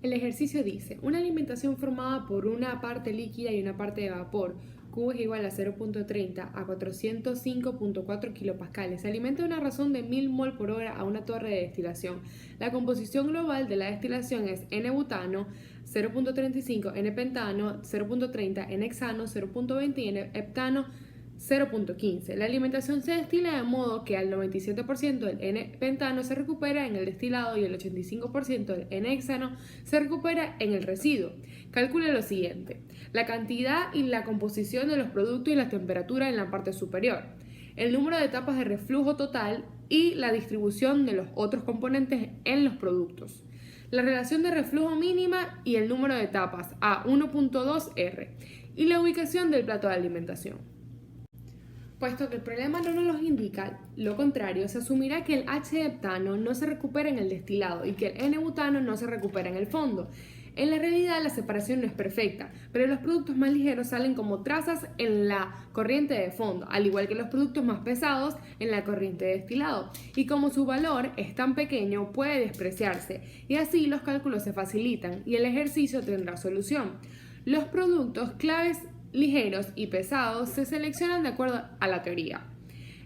El ejercicio dice, una alimentación formada por una parte líquida y una parte de vapor, Q es igual a 0.30 a 405.4 kilopascales. Se alimenta a una razón de 1000 mol por hora a una torre de destilación. La composición global de la destilación es N-butano, 0.35, N-pentano, 0.30, N-hexano, 0.20 y N-heptano, 0.15. La alimentación se destila de modo que al 97% del N-pentano se recupera en el destilado y el 85% del N-hexano se recupera en el residuo. Calcule lo siguiente: la cantidad y la composición de los productos y la temperatura en la parte superior, el número de etapas de reflujo total y la distribución de los otros componentes en los productos, la relación de reflujo mínima y el número de etapas a 1.2 R y la ubicación del plato de alimentación. Puesto que el problema no nos indica lo contrario, se asumirá que el H-heptano no se recupera en el destilado y que el N-butano no se recupera en el fondo. En la realidad la separación no es perfecta, pero los productos más ligeros salen como trazas en la corriente de fondo, al igual que los productos más pesados en la corriente de destilado. Y como su valor es tan pequeño, puede despreciarse, y así los cálculos se facilitan y el ejercicio tendrá solución. Los productos claves ligeros y pesados se seleccionan de acuerdo a la teoría.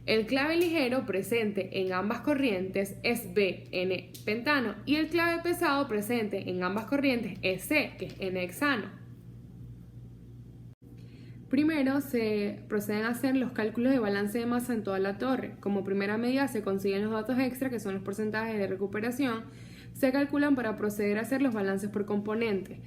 El clave ligero presente en ambas corrientes es B, N-pentano, y el clave pesado presente en ambas corrientes es C, que es N-hexano. Primero se proceden a hacer los cálculos de balance de masa en toda la torre. Como primera medida se consiguen los datos extra, que son los porcentajes de recuperación. Se calculan para proceder a hacer los balances por componentes.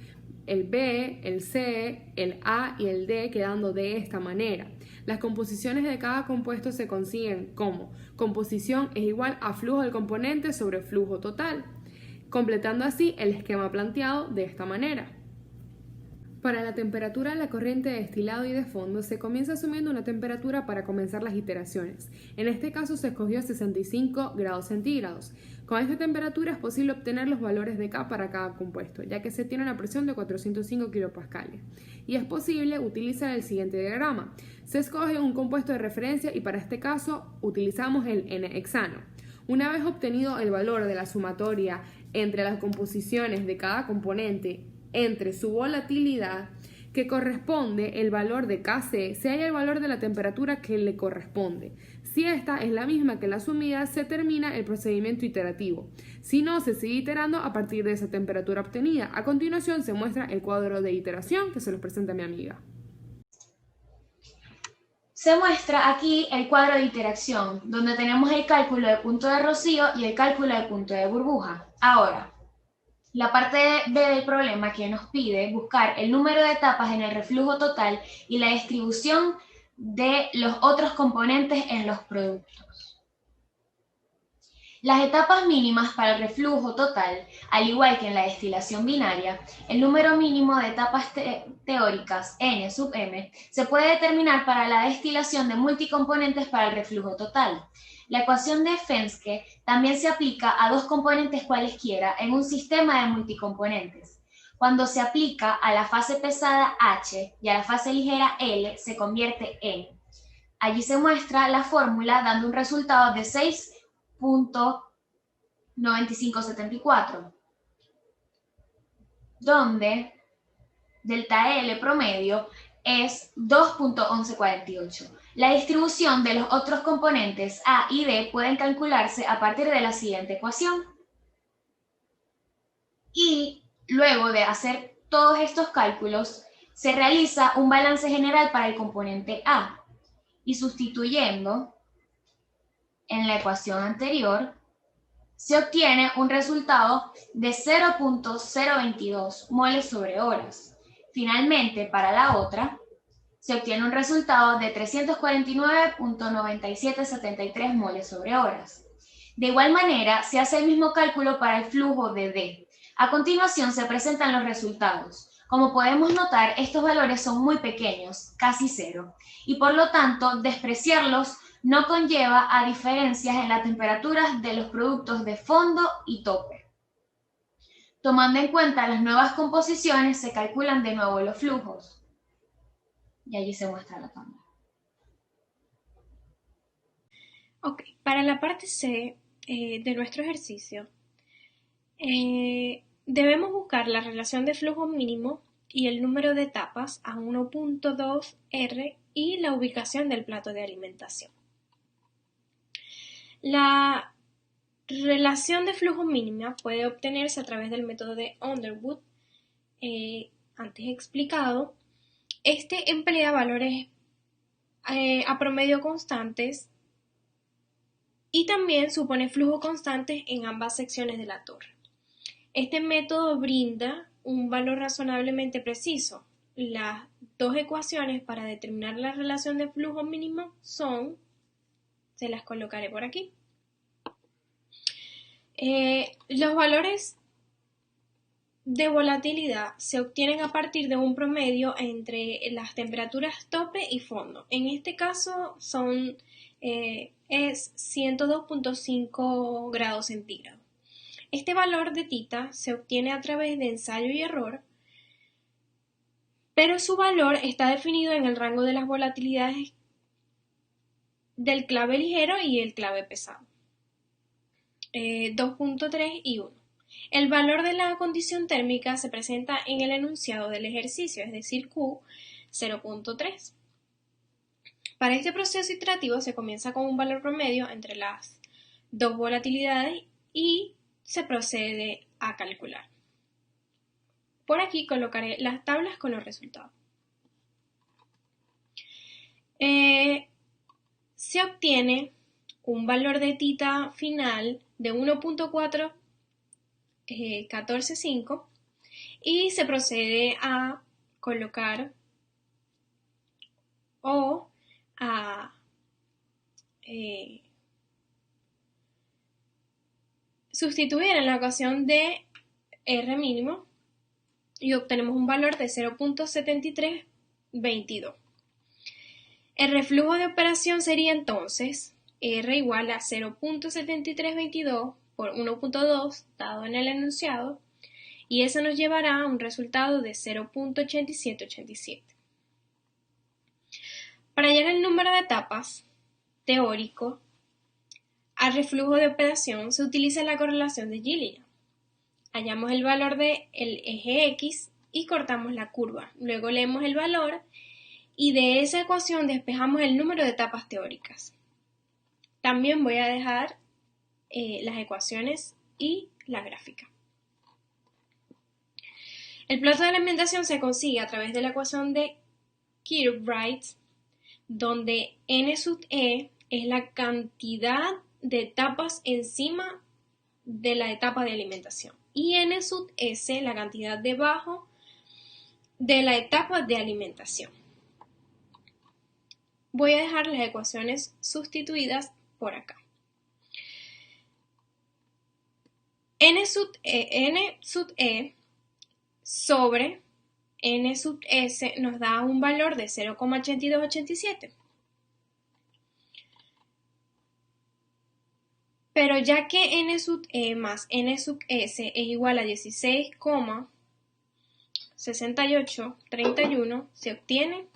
El B, el C, el A y el D quedando de esta manera. Las composiciones de cada compuesto se consiguen como composición es igual a flujo del componente sobre flujo total, completando así el esquema planteado de esta manera. Para la temperatura de la corriente de destilado y de fondo se comienza asumiendo una temperatura para comenzar las iteraciones. En este caso se escogió 65 grados centígrados. Con esta temperatura es posible obtener los valores de K para cada compuesto, ya que se tiene una presión de 405 kilopascales. Y es posible utilizar el siguiente diagrama. Se escoge un compuesto de referencia y para este caso utilizamos el N-hexano. Una vez obtenido el valor de la sumatoria entre las composiciones de cada componente entre su volatilidad, que corresponde el valor de Kc, se halla el valor de la temperatura que le corresponde. Si esta es la misma que la asumida, se termina el procedimiento iterativo. Si no, se sigue iterando a partir de esa temperatura obtenida. A continuación se muestra el cuadro de iteración que se los presenta mi amiga. Se muestra aquí el cuadro de iteración, donde tenemos el cálculo de punto de rocío y el cálculo de punto de burbuja. Ahora, la parte B del problema que nos pide buscar el número de etapas en el reflujo total y la distribución de los otros componentes en los productos. Las etapas mínimas para el reflujo total, al igual que en la destilación binaria, el número mínimo de etapas teóricas, n sub m, se puede determinar para la destilación de multicomponentes para el reflujo total. La ecuación de Fenske también se aplica a dos componentes cualesquiera en un sistema de multicomponentes. Cuando se aplica a la fase pesada H y a la fase ligera L, se convierte en. Allí se muestra la fórmula dando un resultado de 6.9574, donde delta L promedio es 2.1148. La distribución de los otros componentes A y D pueden calcularse a partir de la siguiente ecuación. Y luego de hacer todos estos cálculos, se realiza un balance general para el componente A. Y sustituyendo en la ecuación anterior, se obtiene un resultado de 0.022 moles sobre horas. Finalmente, para la otra, se obtiene un resultado de 349.9773 moles sobre horas. De igual manera, se hace el mismo cálculo para el flujo de D. A continuación se presentan los resultados. Como podemos notar, estos valores son muy pequeños, casi cero, y por lo tanto, despreciarlos no conlleva a diferencias en las temperaturas de los productos de fondo y tope. Tomando en cuenta las nuevas composiciones, se calculan de nuevo los flujos. Y allí se muestra la tabla. Ok, para la parte C de nuestro ejercicio, debemos buscar la relación de flujo mínimo y el número de etapas a 1.2 R y la ubicación del plato de alimentación. La relación de flujo mínima puede obtenerse a través del método de Underwood, antes explicado. Este emplea valores a promedio constantes y también supone flujo constante en ambas secciones de la torre. Este método brinda un valor razonablemente preciso. Las dos ecuaciones para determinar la relación de flujo mínimo son, se las colocaré por aquí. Los valores de volatilidad se obtienen a partir de un promedio entre las temperaturas tope y fondo. En este caso es 102.5 grados centígrados. Este valor de tita se obtiene a través de ensayo y error, pero su valor está definido en el rango de las volatilidades del clave ligero y el clave pesado, 2.3 y 1. El valor de la condición térmica se presenta en el enunciado del ejercicio, es decir, Q 0.3. Para este proceso iterativo se comienza con un valor promedio entre las dos volatilidades y se procede a calcular. Por aquí colocaré las tablas con los resultados. Se obtiene un valor de tita final de 1.414.5 y se procede a colocar o a sustituir en la ecuación de R mínimo y obtenemos un valor de 0.7322. El reflujo de operación sería entonces R igual a 0.7322 por 1.2 dado en el enunciado, y eso nos llevará a un resultado de 0.8787. Para hallar el número de etapas teórico al reflujo de operación se utiliza la correlación de Gilliland. Hallamos el valor del eje X y cortamos la curva. Luego leemos el valor y de esa ecuación despejamos el número de etapas teóricas. También voy a dejar las ecuaciones y la gráfica. El plato de alimentación se consigue a través de la ecuación de Kilbride, donde n sub e es la cantidad de etapas encima de la etapa de alimentación y n sub s la cantidad debajo de la etapa de alimentación. Voy a dejar las ecuaciones sustituidas por acá. N sub e sobre n sub s nos da un valor de 0,8287. Pero ya que n sub e más n sub s es igual a 16,6831, se obtiene